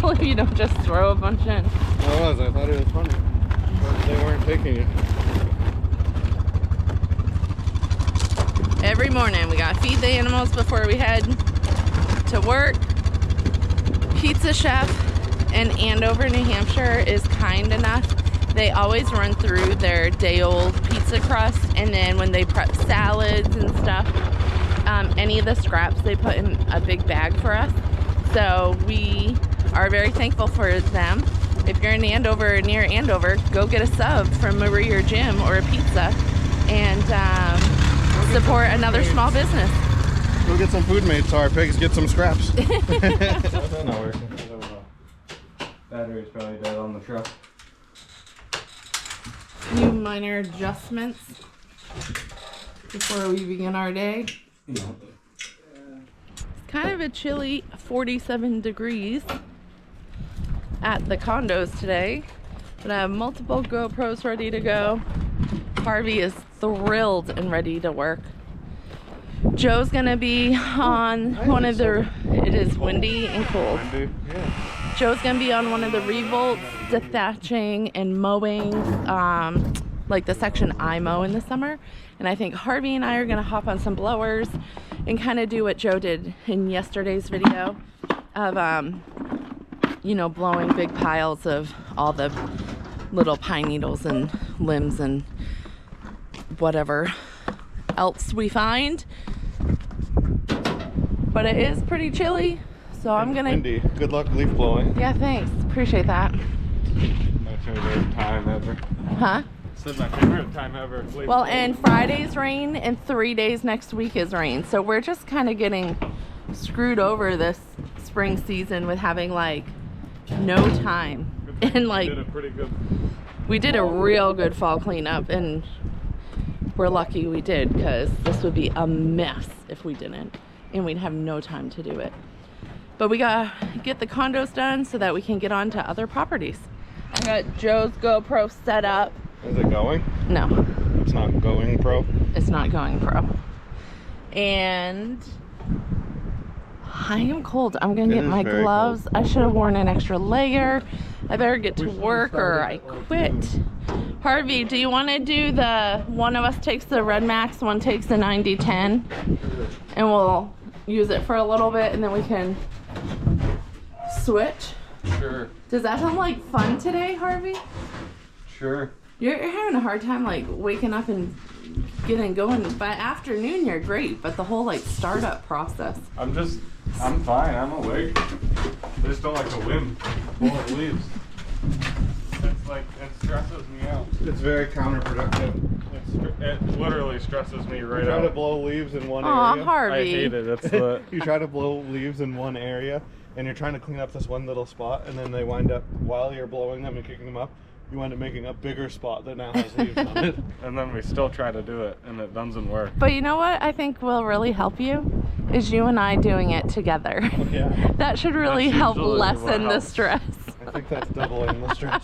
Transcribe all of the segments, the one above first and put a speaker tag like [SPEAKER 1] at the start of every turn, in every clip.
[SPEAKER 1] believe you don't just throw a bunch in.
[SPEAKER 2] I was. I thought it was funny. But they weren't taking it.
[SPEAKER 1] Every morning we gotta feed the animals before we head to work. Pizza Chef in Andover, New Hampshire is kind enough. They always run through their day-old pizza crust, and then when they prep salads and stuff, any of the scraps they put in a big bag for us. So we are very thankful for them. If you're in Andover or near Andover, go get a sub from Marie or Jim or a pizza and support another small business.
[SPEAKER 2] Go get some food made so our pigs get some scraps.
[SPEAKER 3] That's not working. Battery's probably dead on the truck.
[SPEAKER 1] Few minor adjustments before we begin our day.
[SPEAKER 3] Yeah.
[SPEAKER 1] It's kind of a chilly 47 degrees at the condos today, but I have multiple GoPros ready to go. Harvey is thrilled and ready to work. Joe's gonna be on one of the, it is windy and cold.
[SPEAKER 2] Yeah.
[SPEAKER 1] Joe's gonna be on one of the revolts, the thatching and mowing, like the section I mow in the summer. And I think Harvey and I are gonna hop on some blowers and kind of do what Joe did in yesterday's video of, you know, blowing big piles of all the little pine needles and limbs and whatever else we find. But it is pretty chilly, so I'm gonna...
[SPEAKER 2] Windy. Good luck leaf blowing.
[SPEAKER 1] Yeah, thanks. Appreciate that.
[SPEAKER 3] My favorite time ever.
[SPEAKER 1] Huh?
[SPEAKER 3] This is my favorite time ever.
[SPEAKER 1] Well, and Friday's rain and 3 days next week is rain. So we're just kind of getting screwed over this spring season with having like no time. And like
[SPEAKER 3] We did a pretty good...
[SPEAKER 1] we did a real good fall cleanup, and we're lucky we did, because this would be a mess if we didn't, and we'd have no time to do it. But we gotta get the condos done so that we can get on to other properties. I got Joe's GoPro set up.
[SPEAKER 2] Is it going?
[SPEAKER 1] No,
[SPEAKER 2] It's not going pro.
[SPEAKER 1] it's not going pro. And I am cold. I'm gonna
[SPEAKER 2] It
[SPEAKER 1] get
[SPEAKER 2] is
[SPEAKER 1] my
[SPEAKER 2] very
[SPEAKER 1] gloves. I should have worn an extra layer. I better get to work or I quit. Harvey, do you want to do the one of us takes the Red Max, one takes the 90-10, and we'll use it for a little bit and then we can switch?
[SPEAKER 3] Sure.
[SPEAKER 1] Does that sound like fun today, Harvey?
[SPEAKER 3] Sure.
[SPEAKER 1] You're having a hard time like waking up and getting going. By afternoon you're great, but the whole like startup process.
[SPEAKER 3] I'm fine. I'm awake. I just don't like the wind blowing leaves. It's like, it stresses me out.
[SPEAKER 2] It's very counterproductive.
[SPEAKER 3] It literally stresses me right
[SPEAKER 2] You try to
[SPEAKER 3] out.
[SPEAKER 2] blow leaves in one
[SPEAKER 1] Aw,
[SPEAKER 2] area.
[SPEAKER 1] Harvey.
[SPEAKER 3] I hate it. It's the...
[SPEAKER 2] You try to blow leaves in one area, and you're trying to clean up this one little spot, and then they wind up, while you're blowing them and kicking them up, you wind up making a bigger spot that now has leaves on it.
[SPEAKER 3] And then we still try to do it, and it doesn't work.
[SPEAKER 1] But you know what I think will really help you? Is you and I doing it together.
[SPEAKER 2] Yeah.
[SPEAKER 1] That should really
[SPEAKER 3] That's
[SPEAKER 1] help
[SPEAKER 3] usually what
[SPEAKER 1] lessen the
[SPEAKER 3] helps.
[SPEAKER 1] stress.
[SPEAKER 2] I think that's doubling the stress.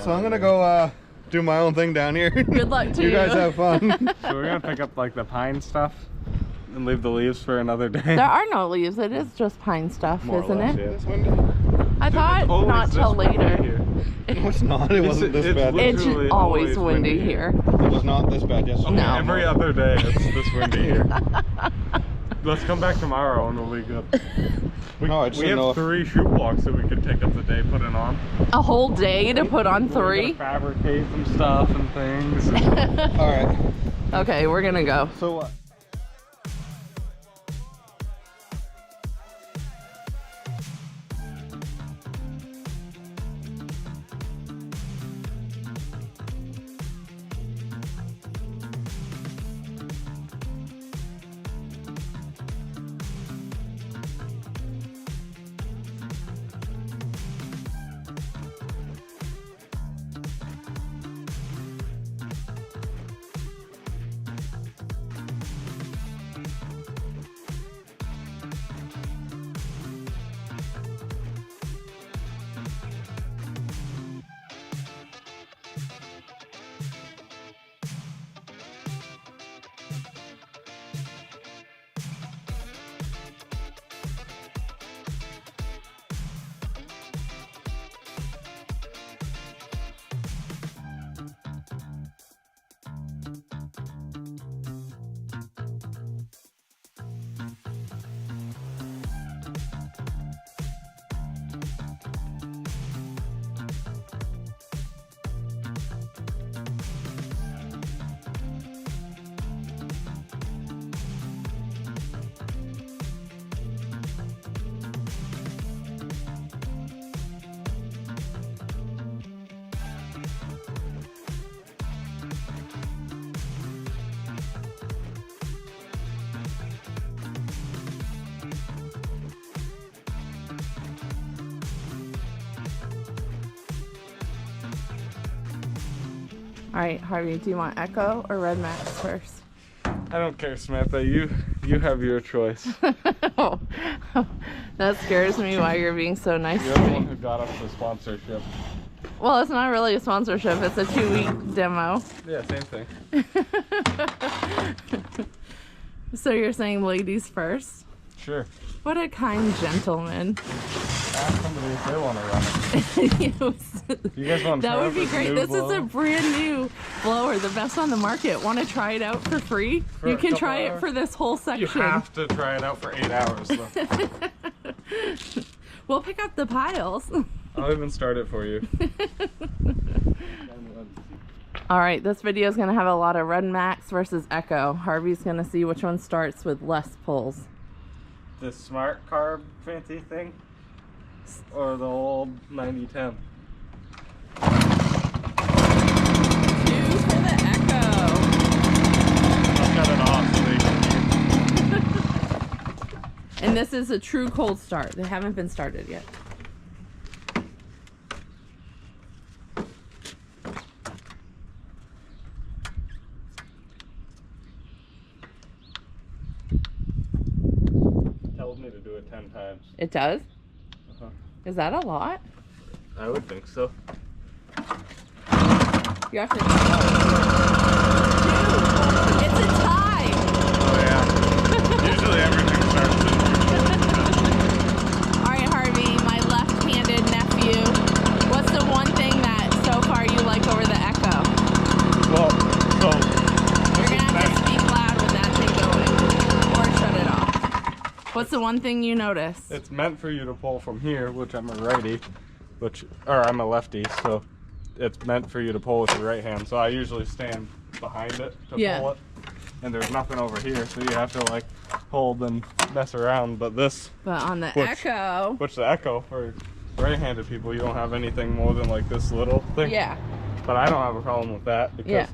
[SPEAKER 2] So I'm gonna go do my own thing down here.
[SPEAKER 1] Good luck to you.
[SPEAKER 2] You guys have fun.
[SPEAKER 3] So we're gonna pick up like the pine stuff and leave the leaves for another day.
[SPEAKER 1] There are no leaves. It is just pine stuff,
[SPEAKER 3] More or
[SPEAKER 1] isn't
[SPEAKER 3] less,
[SPEAKER 1] it?
[SPEAKER 3] yeah.
[SPEAKER 2] This windy?
[SPEAKER 1] I thought
[SPEAKER 3] Always
[SPEAKER 1] not
[SPEAKER 3] this
[SPEAKER 1] till
[SPEAKER 3] windy
[SPEAKER 1] later.
[SPEAKER 3] here.
[SPEAKER 2] No, it's not. It wasn't this bad.
[SPEAKER 1] It's
[SPEAKER 3] Literally
[SPEAKER 1] always windy here.
[SPEAKER 2] It was not this bad yesterday.
[SPEAKER 1] No.
[SPEAKER 3] Every other day it's this windy here. Let's come back tomorrow and we'll be good.
[SPEAKER 2] No, I just
[SPEAKER 3] We
[SPEAKER 2] didn't know
[SPEAKER 3] have
[SPEAKER 2] if-
[SPEAKER 3] 3 shoe blocks that we could take up the day putting on.
[SPEAKER 1] A whole day to put on
[SPEAKER 3] We're
[SPEAKER 1] 3?
[SPEAKER 3] gonna fabricate some stuff and things.
[SPEAKER 2] All right.
[SPEAKER 1] Okay, we're gonna go.
[SPEAKER 2] So what?
[SPEAKER 1] All right, Harvey, do you want Echo or Red Max first?
[SPEAKER 3] I don't care, Samantha. You have your choice.
[SPEAKER 1] Oh, that scares me why you're being so nice
[SPEAKER 3] You're
[SPEAKER 1] to
[SPEAKER 3] the
[SPEAKER 1] me.
[SPEAKER 3] one who got us the sponsorship.
[SPEAKER 1] Well, it's not really a sponsorship. It's a 2-week demo.
[SPEAKER 3] Yeah, same thing.
[SPEAKER 1] So you're saying ladies first?
[SPEAKER 3] Sure.
[SPEAKER 1] What a kind gentleman.
[SPEAKER 3] Ask somebody if they want to run it. You guys want to
[SPEAKER 1] That
[SPEAKER 3] try
[SPEAKER 1] would be
[SPEAKER 3] this
[SPEAKER 1] great.
[SPEAKER 3] new
[SPEAKER 1] This is a
[SPEAKER 3] blower?
[SPEAKER 1] brand new blower, the best on the market. Want to try it out for free?
[SPEAKER 3] For
[SPEAKER 1] You
[SPEAKER 3] a
[SPEAKER 1] can
[SPEAKER 3] couple
[SPEAKER 1] try it
[SPEAKER 3] hours?
[SPEAKER 1] for this whole section.
[SPEAKER 3] You have to try it out for 8 hours, though.
[SPEAKER 1] We'll pick up the piles.
[SPEAKER 3] I'll even start it for you.
[SPEAKER 1] All right, this video is going to have a lot of Red Max versus Echo. Harvey's going to see which one starts with less pulls.
[SPEAKER 3] The smart carb fancy thing? Or the old 9010?
[SPEAKER 1] 2 for the Echo.
[SPEAKER 3] I'll cut it off so they can
[SPEAKER 1] And this is a true cold start. They haven't been started yet.
[SPEAKER 3] tells me to do it 10 times.
[SPEAKER 1] It does?
[SPEAKER 3] Uh-huh.
[SPEAKER 1] Is that a lot?
[SPEAKER 3] I would think so.
[SPEAKER 1] You have to. Dude, it's a tie.
[SPEAKER 3] Oh yeah. Usually everything starts in.
[SPEAKER 1] All right, Harvey, my left-handed nephew. What's the one thing that so far you like over the Echo?
[SPEAKER 3] Well, so
[SPEAKER 1] You're gonna have to speak loud with that thing going, or shut it off. What's the one thing you notice?
[SPEAKER 3] it's meant for you to pull from here, which I'm a righty, or I'm a lefty, so it's meant for you to pull with your right hand. So I usually stand behind it to pull it, and there's nothing over here, so you have to like hold and mess around. But this,
[SPEAKER 1] But on the
[SPEAKER 3] Which-
[SPEAKER 1] Echo,
[SPEAKER 3] which the Echo for right-handed people, you don't have anything more than like this little thing.
[SPEAKER 1] yeah,
[SPEAKER 3] But I don't have a problem with that because
[SPEAKER 1] yeah.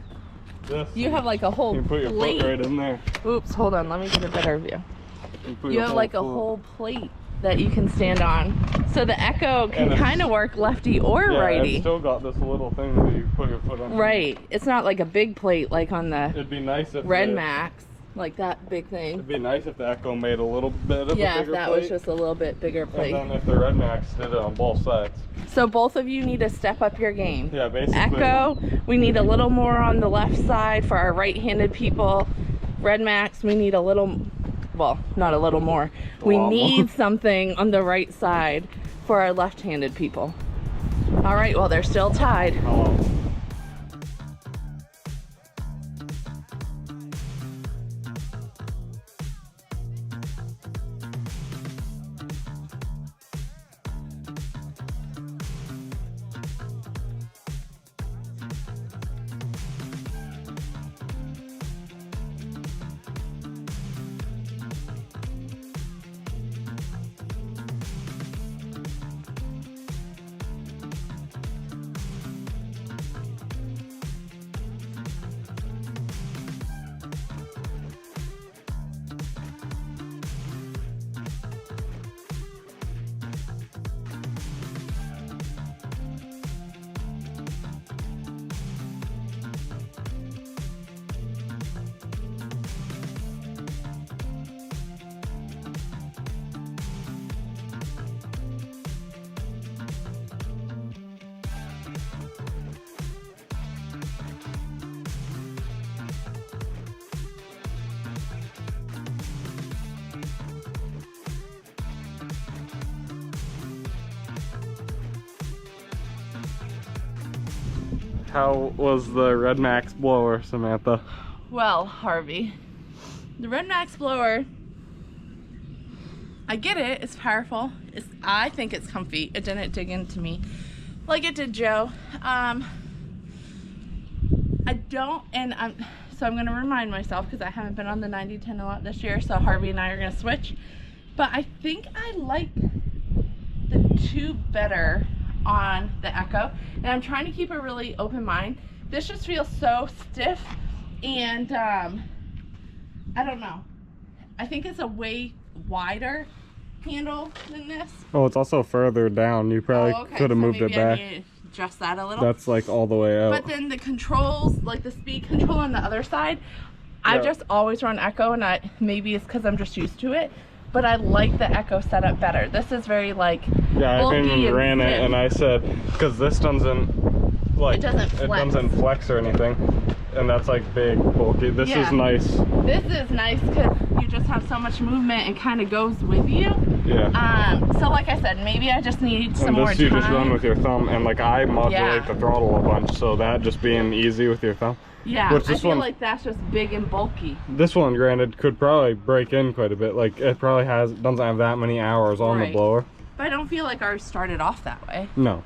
[SPEAKER 3] this,
[SPEAKER 1] You have like a whole
[SPEAKER 3] you can put your
[SPEAKER 1] plate.
[SPEAKER 3] foot right in there.
[SPEAKER 1] Oops, hold on, let me get a better view.
[SPEAKER 3] Put
[SPEAKER 1] You
[SPEAKER 3] your
[SPEAKER 1] have like a
[SPEAKER 3] foot-
[SPEAKER 1] whole plate that you can stand on. So the Echo can
[SPEAKER 3] And it's-
[SPEAKER 1] kind of work lefty or
[SPEAKER 3] yeah,
[SPEAKER 1] righty.
[SPEAKER 3] It's still got this little thing that you put your foot on.
[SPEAKER 1] Right. It's not like a big plate like on the
[SPEAKER 3] It'd be nice if
[SPEAKER 1] Red
[SPEAKER 3] the-
[SPEAKER 1] Max, like that big thing.
[SPEAKER 3] It'd be nice if the Echo made a little bit of
[SPEAKER 1] Yeah,
[SPEAKER 3] a
[SPEAKER 1] if
[SPEAKER 3] bigger
[SPEAKER 1] that
[SPEAKER 3] plate.
[SPEAKER 1] was just a little bit bigger
[SPEAKER 3] And
[SPEAKER 1] plate.
[SPEAKER 3] then if the Red Max did it on both sides.
[SPEAKER 1] So both of you need to step up your game.
[SPEAKER 3] Yeah, basically.
[SPEAKER 1] Echo, we need a little more on the left side for our right-handed people. Red Max, we need a little, well, not a little more. We
[SPEAKER 3] lot
[SPEAKER 1] need
[SPEAKER 3] more.
[SPEAKER 1] something on the right side for our left-handed people. All right, well, they're still tied.
[SPEAKER 3] Hello. How was the Red Max blower, Samantha?
[SPEAKER 1] Well, Harvey, the Red Max blower, I get it, it's powerful. I think it's comfy. It didn't dig into me like it did Joe. I don't, so I'm gonna remind myself because I haven't been on the 9010 a lot this year, so Harvey and I are gonna switch. But I think I like the two better on the Echo, and I'm trying to keep a really open mind. This just feels so stiff, and I don't know. I think it's a way wider handle than this.
[SPEAKER 3] Oh, it's also further down. You probably could have moved it
[SPEAKER 1] maybe I
[SPEAKER 3] back.
[SPEAKER 1] need to adjust that a little.
[SPEAKER 3] That's like all the way out.
[SPEAKER 1] But then the controls, like the speed control on the other side, I just always run Echo, and maybe it's because I'm just used to it, but I like the Echo setup better. This is very like
[SPEAKER 3] yeah, I came and ran it, and I said, because this doesn't like,
[SPEAKER 1] it doesn't
[SPEAKER 3] flex or anything, and that's like big, bulky. This is nice.
[SPEAKER 1] This is nice because you just have so much movement and kind of goes with you.
[SPEAKER 3] Yeah.
[SPEAKER 1] So like I said, maybe I just need some more time.
[SPEAKER 3] You just run with your thumb, and like I modulate the throttle a bunch, so that just being easy with your thumb.
[SPEAKER 1] Yeah, I feel like that's just big and bulky.
[SPEAKER 3] This one, granted, could probably break in quite a bit. Like it probably doesn't have that many hours on the blower.
[SPEAKER 1] But I don't feel like ours started off that way.
[SPEAKER 3] No.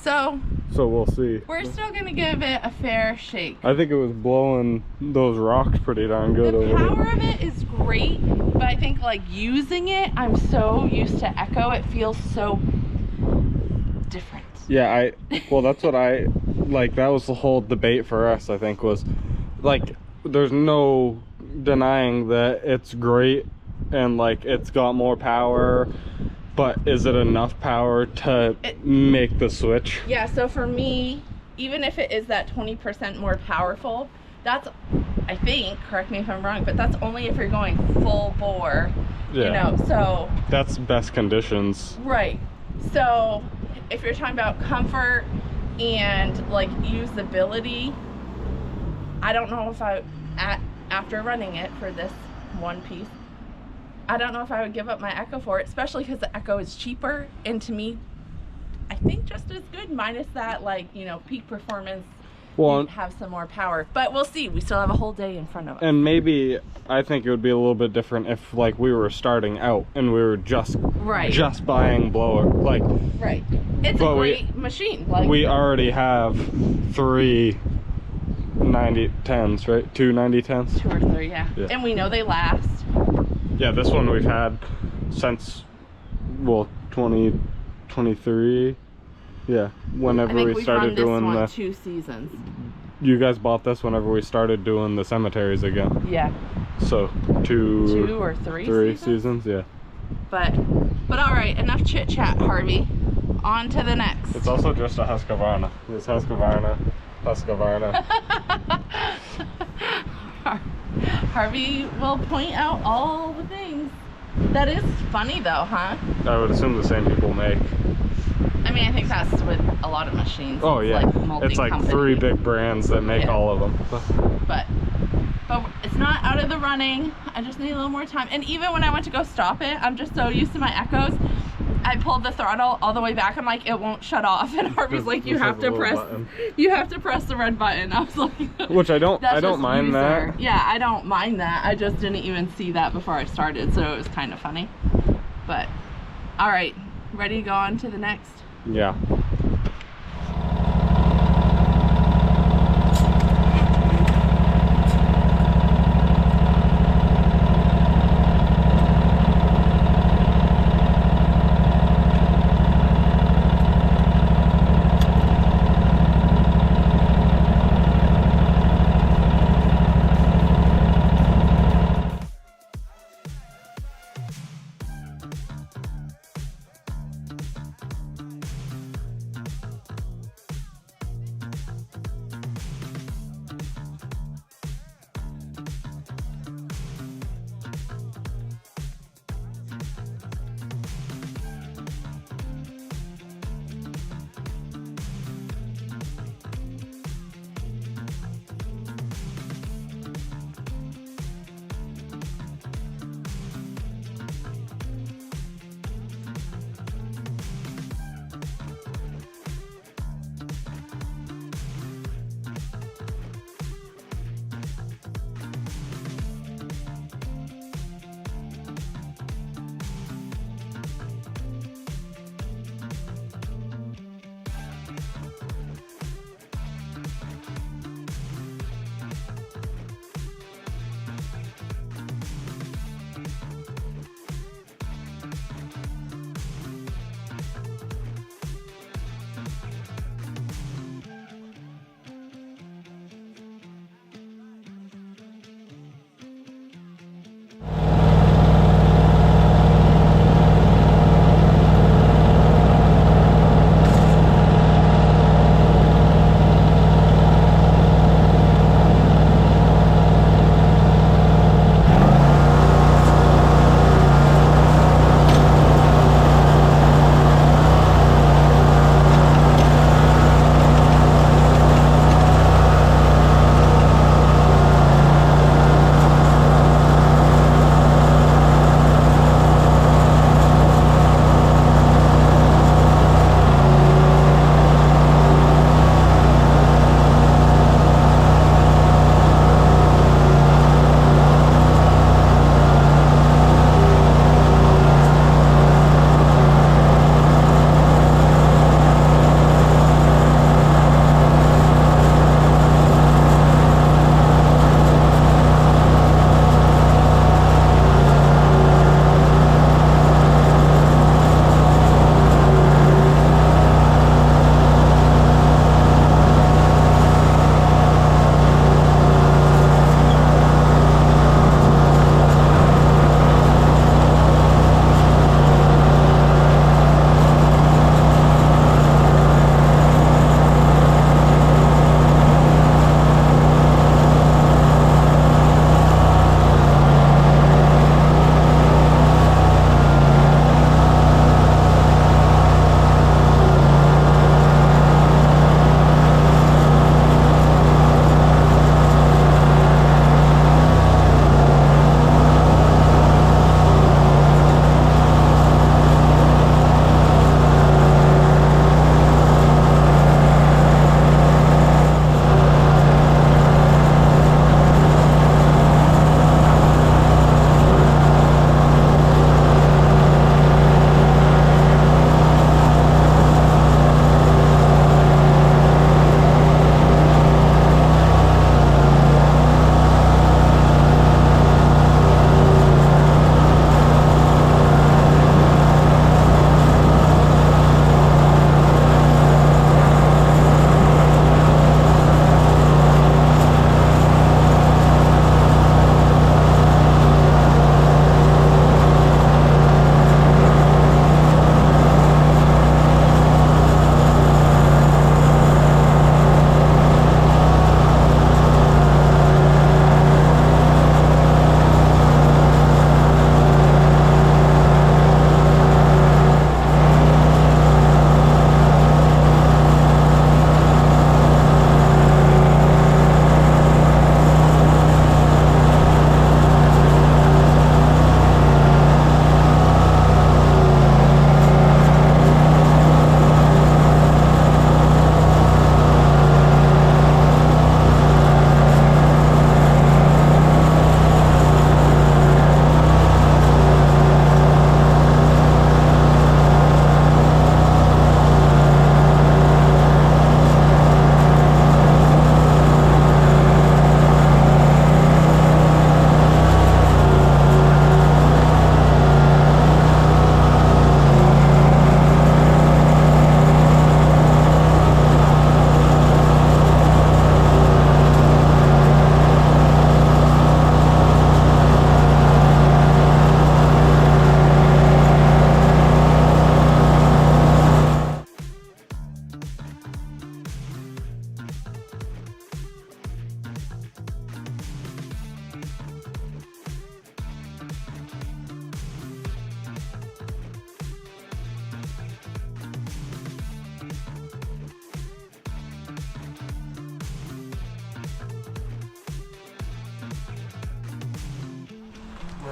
[SPEAKER 1] So
[SPEAKER 3] we'll see.
[SPEAKER 1] We're still gonna give it a fair shake.
[SPEAKER 3] I think it was blowing those rocks pretty darn good over there.
[SPEAKER 1] The power of it is great, but I think like using it, I'm so used to Echo, it feels so different.
[SPEAKER 3] Yeah, well, that's what like, that was the whole debate for us, I think, was like, there's no denying that it's great and like it's got more power, but is it enough power to make the switch? Yeah,
[SPEAKER 1] so for me, even if it is that 20% more powerful, that's, I think, correct me if I'm wrong, but that's only if you're going full bore, you know, so. That's
[SPEAKER 3] best conditions.
[SPEAKER 1] Right. So if you're talking about comfort and like usability, I don't know if after running it for this one piece, I don't know if I would give up my Echo for it, especially because the Echo is cheaper, and to me, I think just as good, minus that, like, you know, peak performance, have some more power. But we'll see. We still have a whole day in front of us.
[SPEAKER 3] And maybe, I think it would be a little bit different if, like, we were starting out and we were just buying blower. Like,
[SPEAKER 1] It's a great machine. Like,
[SPEAKER 3] we already have 3 9010s, right? 2 9010s?
[SPEAKER 1] 2 or 3, yeah. And we know they last.
[SPEAKER 3] Yeah, this one we've had since, well, 2023. Yeah, whenever we started doing the
[SPEAKER 1] 2 seasons.
[SPEAKER 3] You guys bought this whenever we started doing the cemeteries again.
[SPEAKER 1] Yeah.
[SPEAKER 3] So 2
[SPEAKER 1] or 3
[SPEAKER 3] seasons, yeah.
[SPEAKER 1] But all right, enough chit chat, Harvey. On to the next.
[SPEAKER 3] It's also just a Husqvarna. It's Husqvarna.
[SPEAKER 1] Harvey will point out all the things. That is funny though, huh?
[SPEAKER 3] I would assume the same people make.
[SPEAKER 1] I mean, I think that's with a lot of machines.
[SPEAKER 3] Oh yeah, it's like 3 big brands that make all of them.
[SPEAKER 1] But it's not out of the running. I just need a little more time. And even when I went to go stop it, I'm just so used to my Echoes. I pulled the throttle all the way back. I'm like, it won't shut off. And Harvey's like, you have to press the red button. I was like,
[SPEAKER 3] which I don't mind that.
[SPEAKER 1] Yeah, I don't mind that. I just didn't even see that before I started, so it was kind of funny. But all right, ready to go on to the next?
[SPEAKER 3] Yeah.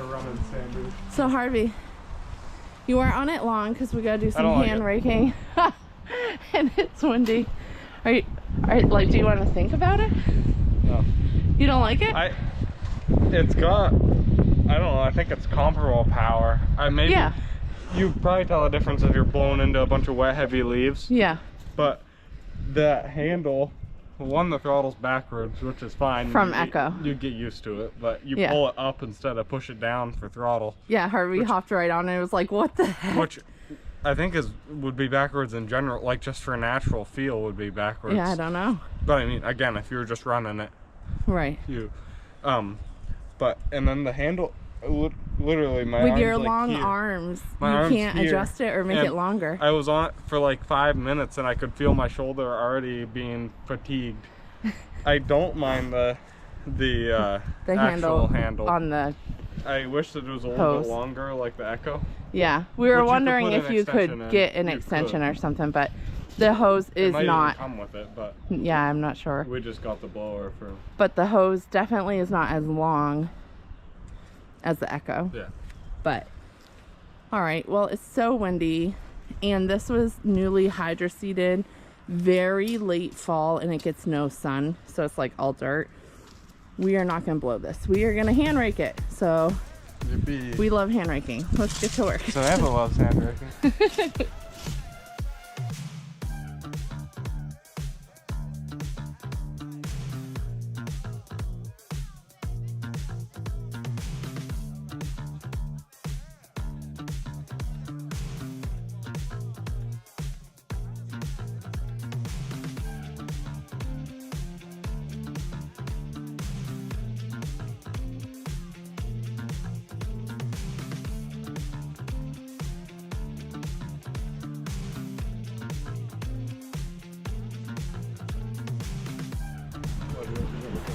[SPEAKER 3] we're running sanders.
[SPEAKER 1] So Harvey, you weren't on it long because we gotta do some
[SPEAKER 3] don't like
[SPEAKER 1] hand
[SPEAKER 3] it.
[SPEAKER 1] raking, and it's windy. Are you like? Do you want to think about it?
[SPEAKER 3] No.
[SPEAKER 1] You don't like it?
[SPEAKER 3] It's got, I don't know, I think it's comparable power. Maybe
[SPEAKER 1] Yeah.
[SPEAKER 3] you probably tell the difference if you're blowing into a bunch of wet, heavy leaves.
[SPEAKER 1] Yeah.
[SPEAKER 3] But that handle, one, the throttle's backwards, which is fine.
[SPEAKER 1] From Echo.
[SPEAKER 3] You get used to it, but you
[SPEAKER 1] Yeah.
[SPEAKER 3] pull it up instead of push it down for throttle.
[SPEAKER 1] Yeah, Harvey hopped right on it. It was like, what the heck?
[SPEAKER 3] Which I think would be backwards in general, like just for natural feel would be backwards.
[SPEAKER 1] Yeah, I don't know.
[SPEAKER 3] But I mean, again, if you were just running it,
[SPEAKER 1] Right.
[SPEAKER 3] and then the handle, literally my
[SPEAKER 1] With
[SPEAKER 3] arms,
[SPEAKER 1] your
[SPEAKER 3] like,
[SPEAKER 1] long
[SPEAKER 3] here.
[SPEAKER 1] arms,
[SPEAKER 3] My
[SPEAKER 1] you
[SPEAKER 3] arms
[SPEAKER 1] can't
[SPEAKER 3] here,
[SPEAKER 1] adjust it or make
[SPEAKER 3] and
[SPEAKER 1] it longer.
[SPEAKER 3] I was on it for like 5 minutes and I could feel my shoulder already being fatigued. I don't mind the actual handle
[SPEAKER 1] on the.
[SPEAKER 3] I wish that it was a little
[SPEAKER 1] hose.
[SPEAKER 3] bit longer, like the Echo.
[SPEAKER 1] Yeah, we were
[SPEAKER 3] But you could
[SPEAKER 1] wondering
[SPEAKER 3] put
[SPEAKER 1] if
[SPEAKER 3] an
[SPEAKER 1] you
[SPEAKER 3] extension
[SPEAKER 1] could
[SPEAKER 3] in.
[SPEAKER 1] get an
[SPEAKER 3] You
[SPEAKER 1] extension
[SPEAKER 3] could.
[SPEAKER 1] or something, but the hose
[SPEAKER 3] It
[SPEAKER 1] is
[SPEAKER 3] might
[SPEAKER 1] not.
[SPEAKER 3] even come with it, but
[SPEAKER 1] Yeah, I'm not sure.
[SPEAKER 3] we just got the blower for.
[SPEAKER 1] But the hose definitely is not as long as the Echo.
[SPEAKER 3] Yeah.
[SPEAKER 1] But all right, well, it's so windy, and this was newly hydroseeded, very late fall, and it gets no sun, so it's like all dirt. We are not going to blow this. We are going to hand rake it. So
[SPEAKER 3] Yippee.
[SPEAKER 1] we love hand raking. Let's get to work.
[SPEAKER 3] So Eva loves hand raking.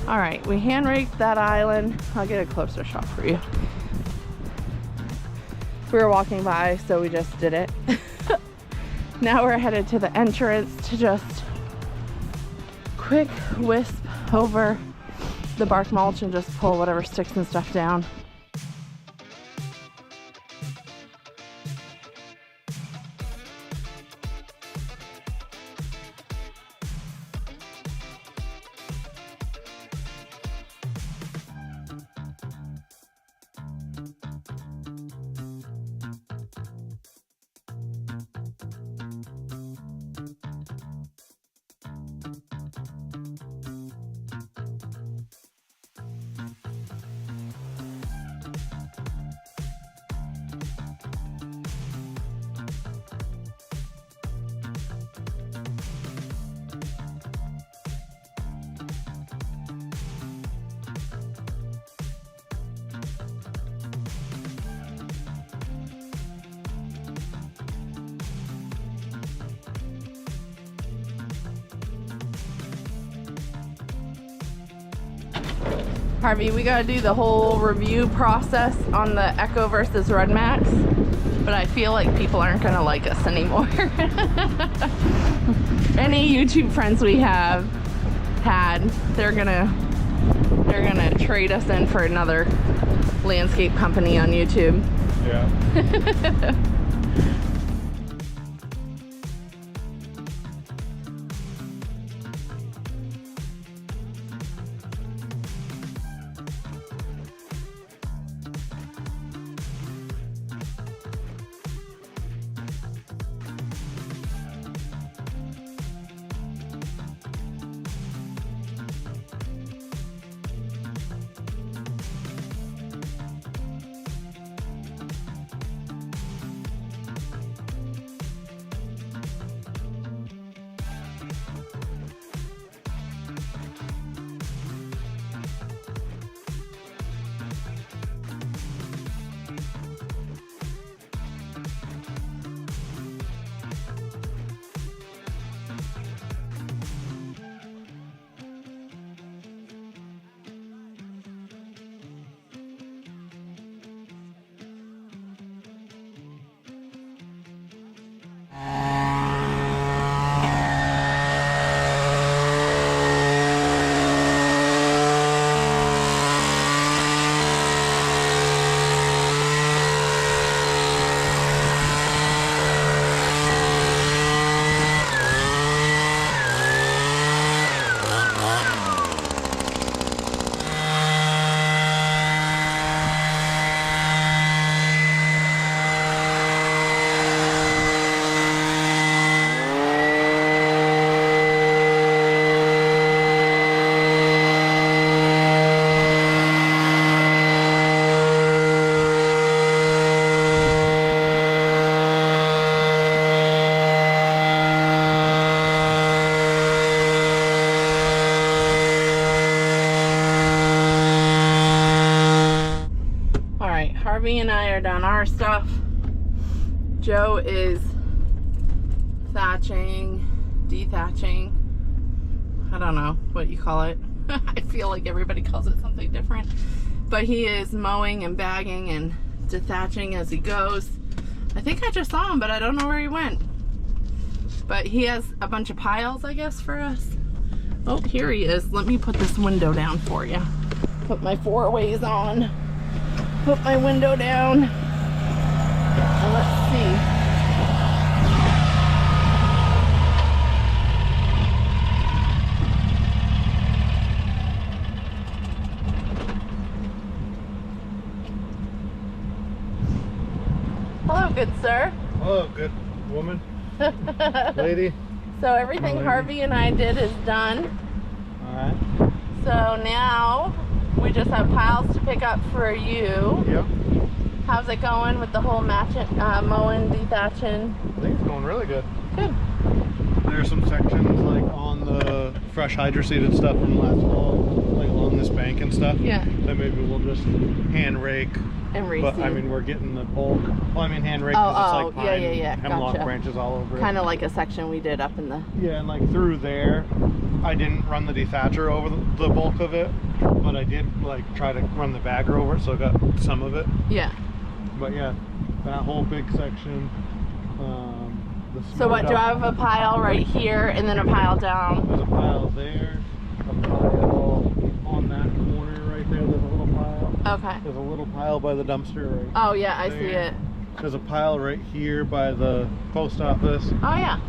[SPEAKER 1] All right, we hand raked that island. I'll get a closer shot for you. We were walking by, so we just did it. Now we're headed to the entrance to just quick wisp over the bark mulch and just pull whatever sticks and stuff down. Harvey, we gotta do the whole review process on the Echo versus Red Max, but I feel like people aren't gonna like us anymore. Any YouTube friends we have had, they're gonna trade us in for another landscape company on YouTube.
[SPEAKER 3] Yeah.
[SPEAKER 1] Harvey and I are done our stuff. Joe is thatching, dethatching. I don't know what you call it. I feel like everybody calls it something different. But he is mowing and bagging and dethatching as he goes. I think I just saw him, but I don't know where he went. But he has a bunch of piles, I guess, for us. Oh, here he is. Let me put this window down for you. Put my 4-ways on. Put my window down. And let's see. Hello, good sir.
[SPEAKER 2] Hello, good woman. Lady.
[SPEAKER 1] So everything Harvey and I did is done.
[SPEAKER 2] Alright.
[SPEAKER 1] So now we just have piles to pick up for you.
[SPEAKER 2] Yep.
[SPEAKER 1] How's it going with the whole mowing, dethatching?
[SPEAKER 2] I think it's going really good.
[SPEAKER 1] Good.
[SPEAKER 2] There's some sections like on the fresh hydroseeded stuff from last fall, like along this bank and stuff.
[SPEAKER 1] Yeah.
[SPEAKER 2] That maybe we'll just hand rake.
[SPEAKER 1] And reseed.
[SPEAKER 2] But I mean, we're getting the bulk. Well, I mean, hand rake because it's like pine, hemlock
[SPEAKER 1] gotcha.
[SPEAKER 2] branches all over it.
[SPEAKER 1] Kind of like a section we did up in the...
[SPEAKER 2] Yeah, and like through there, I didn't run the dethatcher over the bulk of it, but I did like try to run the bagger over it, so I got some of it.
[SPEAKER 1] Yeah.
[SPEAKER 2] But yeah, that whole big section.
[SPEAKER 1] So what, do I have a pile right here and then a pile down?
[SPEAKER 2] There's a pile there, a pile on that corner right there, there's a little pile.
[SPEAKER 1] Okay.
[SPEAKER 2] There's a little pile by the dumpster right
[SPEAKER 1] Oh yeah, I
[SPEAKER 2] there.
[SPEAKER 1] see it.
[SPEAKER 2] There's a pile right here by the post office.
[SPEAKER 1] Oh yeah.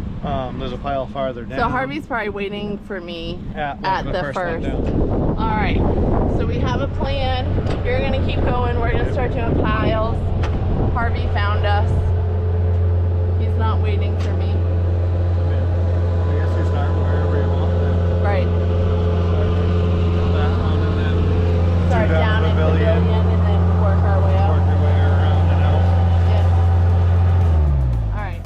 [SPEAKER 2] There's a pile farther down.
[SPEAKER 1] So Harvey's probably waiting for me at the first.
[SPEAKER 2] All
[SPEAKER 1] right. So we have a plan. You're gonna keep going. We're gonna start doing piles. Harvey found us. He's not waiting for me.
[SPEAKER 2] I guess you start wherever you want then.
[SPEAKER 1] Right.
[SPEAKER 2] That one and then
[SPEAKER 1] Start down in Pavilion and then work our way up.
[SPEAKER 2] Work your way around and out.
[SPEAKER 1] Yeah. All right.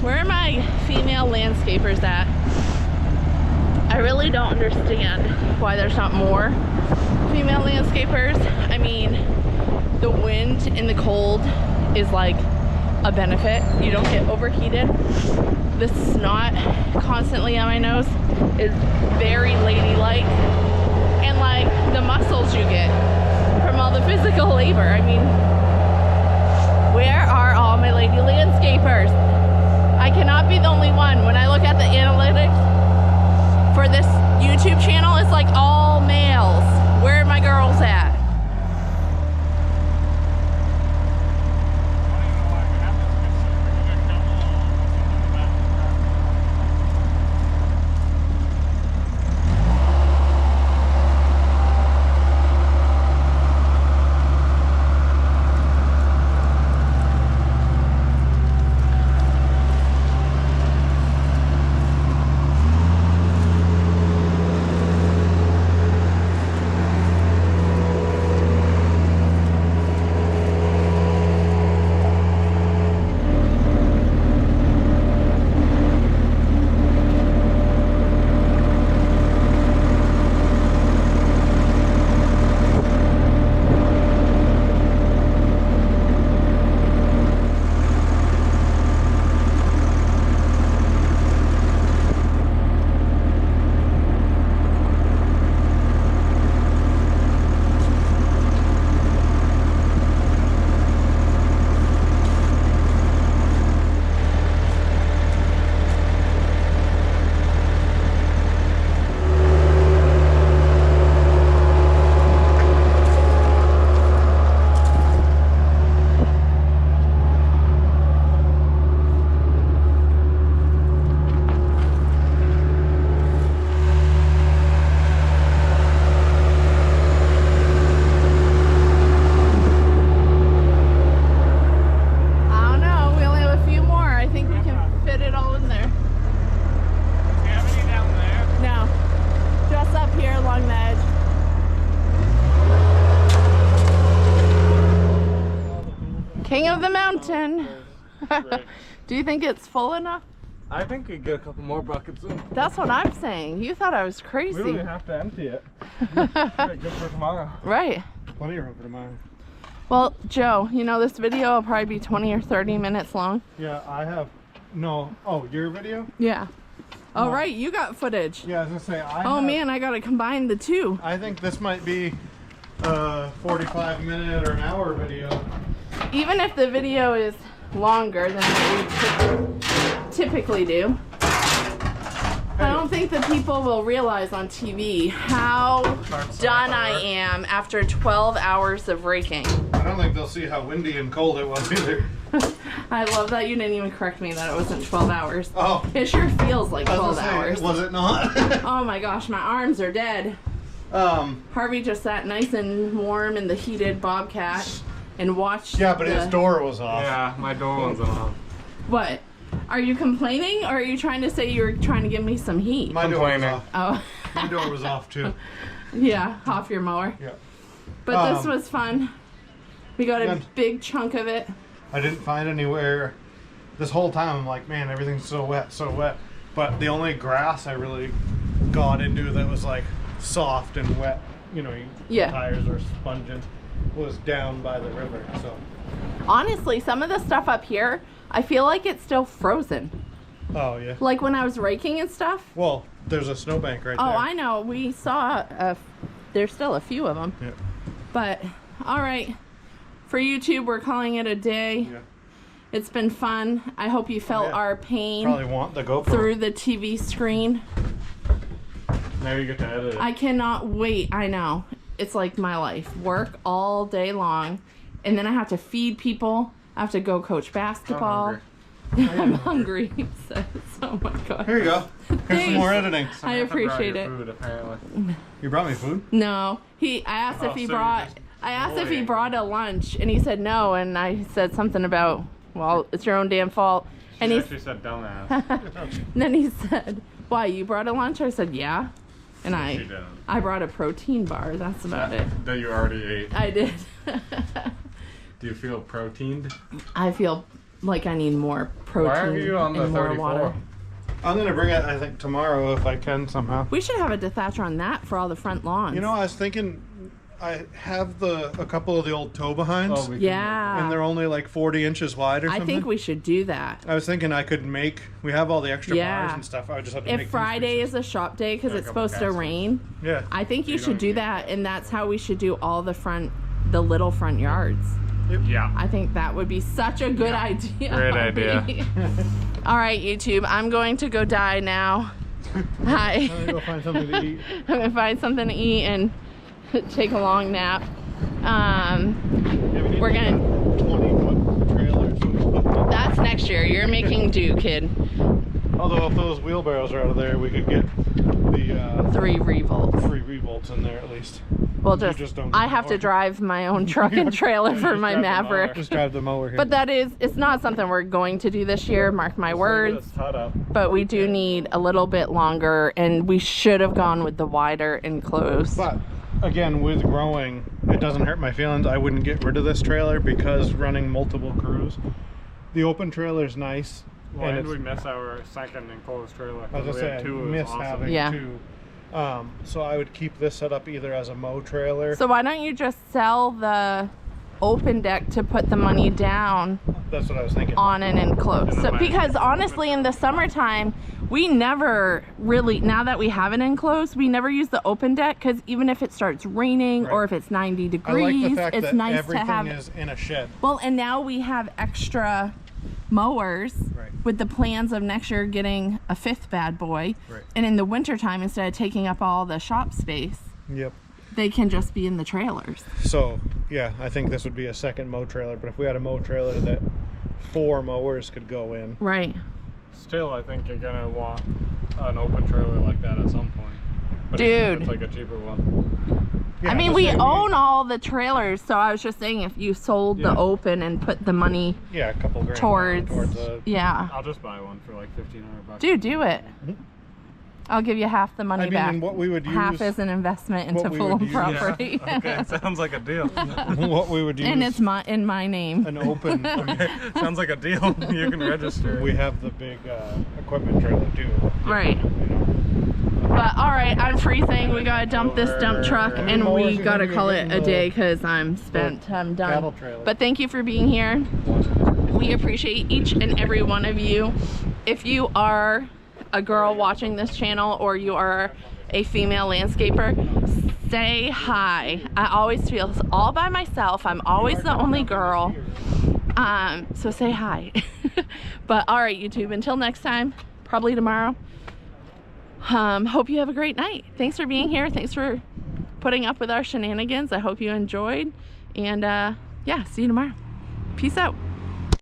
[SPEAKER 1] Where are my female landscapers at? I really don't understand why there's not more female landscapers. I mean, the wind in the cold is like a benefit. You don't get overheated. The snot constantly on my nose is very ladylike. And like the muscles you get from all the physical labor. I mean, where are all my lady landscapers? I cannot be the only one. When I look at the analytics for this YouTube channel, it's like all males. Where are my girls at?
[SPEAKER 3] Right.
[SPEAKER 1] Do you think it's full enough?
[SPEAKER 3] I think we get a couple more buckets in.
[SPEAKER 1] That's what I'm saying. You thought I was
[SPEAKER 3] We
[SPEAKER 1] crazy.
[SPEAKER 3] don't even have to empty it. Right, good for tomorrow.
[SPEAKER 1] Right.
[SPEAKER 2] Plenty of room for tomorrow.
[SPEAKER 1] Well, Joe, you know, this video will probably be 20 or 30 minutes long.
[SPEAKER 2] Yeah, I have. No. Oh, your video?
[SPEAKER 1] Yeah. Oh,
[SPEAKER 2] No.
[SPEAKER 1] right. You got footage.
[SPEAKER 2] Yeah, I was gonna say.
[SPEAKER 1] Oh, man, I got to combine the two.
[SPEAKER 2] I think this might be a 45-minute or an hour video.
[SPEAKER 1] Even if the video is longer than what we typically do, I don't think the people will realize on TV how done I am after 12 hours of raking.
[SPEAKER 2] I don't think they'll see how windy and cold it was either.
[SPEAKER 1] I love that you didn't even correct me that it wasn't 12 hours.
[SPEAKER 2] Oh.
[SPEAKER 1] It sure feels like 12 hours.
[SPEAKER 2] Was it not?
[SPEAKER 1] Oh my gosh, my arms are dead. Harvey just sat nice and warm in the heated Bobcat and watched.
[SPEAKER 2] Yeah, but his door was off.
[SPEAKER 3] Yeah, my door wasn't off.
[SPEAKER 1] What? Are you complaining, or are you trying to say you're trying to give me some heat?
[SPEAKER 2] My door was off.
[SPEAKER 1] Oh.
[SPEAKER 2] My door was off too.
[SPEAKER 1] Yeah, off your mower.
[SPEAKER 2] Yeah.
[SPEAKER 1] But this was fun. We got a big chunk of it.
[SPEAKER 2] I didn't find anywhere. This whole time I'm like, man, everything's so wet, so wet. But the only grass I really got into that was like soft and wet, you know,
[SPEAKER 1] Yeah.
[SPEAKER 2] tires were sponging, was down by the river. So
[SPEAKER 1] Honestly, some of the stuff up here, I feel like it's still frozen.
[SPEAKER 2] oh yeah.
[SPEAKER 1] Like when I was raking and stuff.
[SPEAKER 2] Well, there's a snowbank right
[SPEAKER 1] Oh,
[SPEAKER 2] there.
[SPEAKER 1] I know. We saw there's still a few of them.
[SPEAKER 2] Yeah.
[SPEAKER 1] But all right, for YouTube, we're calling it a day.
[SPEAKER 2] Yeah.
[SPEAKER 1] It's been fun. I hope you felt
[SPEAKER 2] yeah.
[SPEAKER 1] our pain
[SPEAKER 2] Probably want the GoPro.
[SPEAKER 1] through the TV screen.
[SPEAKER 3] Now you get to edit it.
[SPEAKER 1] I cannot wait. I know. It's like my life. Work all day long, and then I have to feed people. I have to go coach basketball. I'm hungry, he says. Oh my god.
[SPEAKER 2] Here you go. Here's
[SPEAKER 1] Thanks.
[SPEAKER 2] some more editing.
[SPEAKER 1] I appreciate it.
[SPEAKER 3] Food, apparently.
[SPEAKER 2] You brought me food?
[SPEAKER 1] No, I asked if he
[SPEAKER 3] so
[SPEAKER 1] brought.
[SPEAKER 3] you're just
[SPEAKER 1] I asked if he
[SPEAKER 3] bullying.
[SPEAKER 1] brought a lunch, and he said no. And I said something about, well, it's your own damn fault. And
[SPEAKER 3] She
[SPEAKER 1] he
[SPEAKER 3] actually said dumbass.
[SPEAKER 1] then he said, "Why, you brought a lunch?" I said, "Yeah." And
[SPEAKER 3] She didn't.
[SPEAKER 1] I brought a protein bar. That's about it.
[SPEAKER 3] That you already ate.
[SPEAKER 1] I did.
[SPEAKER 3] Do you feel proteined?
[SPEAKER 1] I feel like I need more protein
[SPEAKER 3] Why are you on the
[SPEAKER 1] and more
[SPEAKER 3] 34?
[SPEAKER 1] water.
[SPEAKER 2] I'm gonna bring it, I think, tomorrow if I can somehow.
[SPEAKER 1] We should have a dethatcher on that for all the front lawns.
[SPEAKER 2] You know, I was thinking, I have a couple of the old tow behinds,
[SPEAKER 3] Oh, we can
[SPEAKER 1] Yeah.
[SPEAKER 2] and they're only like 40 inches wide or
[SPEAKER 1] I
[SPEAKER 2] something.
[SPEAKER 1] think we should do that.
[SPEAKER 2] I was thinking I could make. We have all the extra
[SPEAKER 1] Yeah.
[SPEAKER 2] bars and stuff. I would just have to make
[SPEAKER 1] If
[SPEAKER 2] these
[SPEAKER 1] Friday
[SPEAKER 2] pieces.
[SPEAKER 1] is a shop day because
[SPEAKER 3] Yeah, a
[SPEAKER 1] it's
[SPEAKER 3] couple
[SPEAKER 1] supposed to
[SPEAKER 3] casters.
[SPEAKER 1] rain,
[SPEAKER 2] Yeah.
[SPEAKER 1] I think you
[SPEAKER 3] You
[SPEAKER 1] should
[SPEAKER 3] don't
[SPEAKER 1] do
[SPEAKER 3] need
[SPEAKER 1] that, and that's how we should do all the little front yards.
[SPEAKER 3] Yeah.
[SPEAKER 1] I think that would be such a good idea.
[SPEAKER 3] Great idea.
[SPEAKER 1] All right, YouTube, I'm going to go die now. Hi.
[SPEAKER 2] I'm gonna go find something to eat.
[SPEAKER 1] I'm gonna find something to eat and take a long nap.
[SPEAKER 2] Yeah, we need
[SPEAKER 1] We're
[SPEAKER 2] like
[SPEAKER 1] gonna.
[SPEAKER 2] a 20-foot trailer. So we can put
[SPEAKER 1] That's next year. You're making do, kid.
[SPEAKER 2] although if those wheelbarrows are out of there, we could get the
[SPEAKER 1] 3 revolts.
[SPEAKER 2] 3 revolts in there at least.
[SPEAKER 1] Well,
[SPEAKER 2] You just don't get
[SPEAKER 1] I
[SPEAKER 2] the
[SPEAKER 1] have to
[SPEAKER 2] mower.
[SPEAKER 1] drive my own truck and trailer for
[SPEAKER 3] Just
[SPEAKER 1] my
[SPEAKER 3] drive the mower.
[SPEAKER 1] Maverick.
[SPEAKER 2] Just drive the mower here.
[SPEAKER 1] But it's not something we're going to do this year, mark my words. But we do need a little bit longer, and we should have gone with the wider enclosed.
[SPEAKER 2] But again, with growing, it doesn't hurt my feelings. I wouldn't get rid of this trailer because running multiple crews. The open trailer is nice.
[SPEAKER 3] Well,
[SPEAKER 2] and
[SPEAKER 3] and
[SPEAKER 2] it's,
[SPEAKER 3] we miss our second enclosed trailer.
[SPEAKER 2] I was
[SPEAKER 3] We
[SPEAKER 2] gonna say,
[SPEAKER 3] had
[SPEAKER 2] I
[SPEAKER 3] two, it was
[SPEAKER 2] miss
[SPEAKER 3] awesome.
[SPEAKER 2] having
[SPEAKER 1] Yeah.
[SPEAKER 2] 2. So I would keep this set up either as a mow trailer.
[SPEAKER 1] So why don't you just sell the open deck to put the money down
[SPEAKER 2] That's what I was thinking.
[SPEAKER 1] on an enclosed?
[SPEAKER 3] And
[SPEAKER 1] So,
[SPEAKER 3] then
[SPEAKER 1] because honestly, in the summertime, we never really, now that we have an enclosed, we never use the open deck because even if it starts raining or
[SPEAKER 2] Right.
[SPEAKER 1] if it's 90
[SPEAKER 2] I
[SPEAKER 1] degrees,
[SPEAKER 2] like the fact
[SPEAKER 1] it's
[SPEAKER 2] that
[SPEAKER 1] nice to
[SPEAKER 2] everything
[SPEAKER 1] have.
[SPEAKER 2] is in a shed.
[SPEAKER 1] Well, and now we have extra mowers
[SPEAKER 2] Right.
[SPEAKER 1] with the plans of next year getting a 5th bad boy.
[SPEAKER 2] Right.
[SPEAKER 1] And in the wintertime, instead of taking up all the shop space,
[SPEAKER 2] Yep.
[SPEAKER 1] they can just be in the trailers.
[SPEAKER 2] So yeah, I think this would be a second mow trailer. But if we had a mow trailer that 4 mowers could go in.
[SPEAKER 1] Right.
[SPEAKER 3] Still, I think you're gonna want an open trailer like that at some point. But
[SPEAKER 1] Dude.
[SPEAKER 3] it's like a cheaper one.
[SPEAKER 2] Yeah,
[SPEAKER 1] I mean,
[SPEAKER 2] I'm
[SPEAKER 1] we
[SPEAKER 2] just saying
[SPEAKER 1] own all the trailers, so I was just saying if you sold the
[SPEAKER 3] Yeah.
[SPEAKER 1] open and put the money
[SPEAKER 2] Yeah, a couple grand
[SPEAKER 1] towards
[SPEAKER 2] a
[SPEAKER 1] yeah.
[SPEAKER 3] I'll just buy one for like $1,500.
[SPEAKER 1] Dude, do it. I'll give you half the money back.
[SPEAKER 2] What we would use,
[SPEAKER 1] half is an investment into Fulham property.
[SPEAKER 3] Yeah. Okay, sounds like a deal.
[SPEAKER 2] What we would use,
[SPEAKER 1] and it's in my name.
[SPEAKER 2] An open.
[SPEAKER 3] Okay, sounds like a deal. You can register.
[SPEAKER 2] We have the big equipment trailer too.
[SPEAKER 1] Right. But all right, I'm freezing. We gotta dump this dump truck, and we gotta call it a day because I'm spent. I'm done. But thank you for being here. We appreciate each and every one of you. If you are a girl watching this channel or you are a female landscaper, say hi. I always feel all by myself. I'm always the only girl. So say hi. But all right, YouTube, until next time, probably tomorrow. Hope you have a great night. Thanks for being here. Thanks for putting up with our shenanigans. I hope you enjoyed. And yeah, see you tomorrow. Peace out.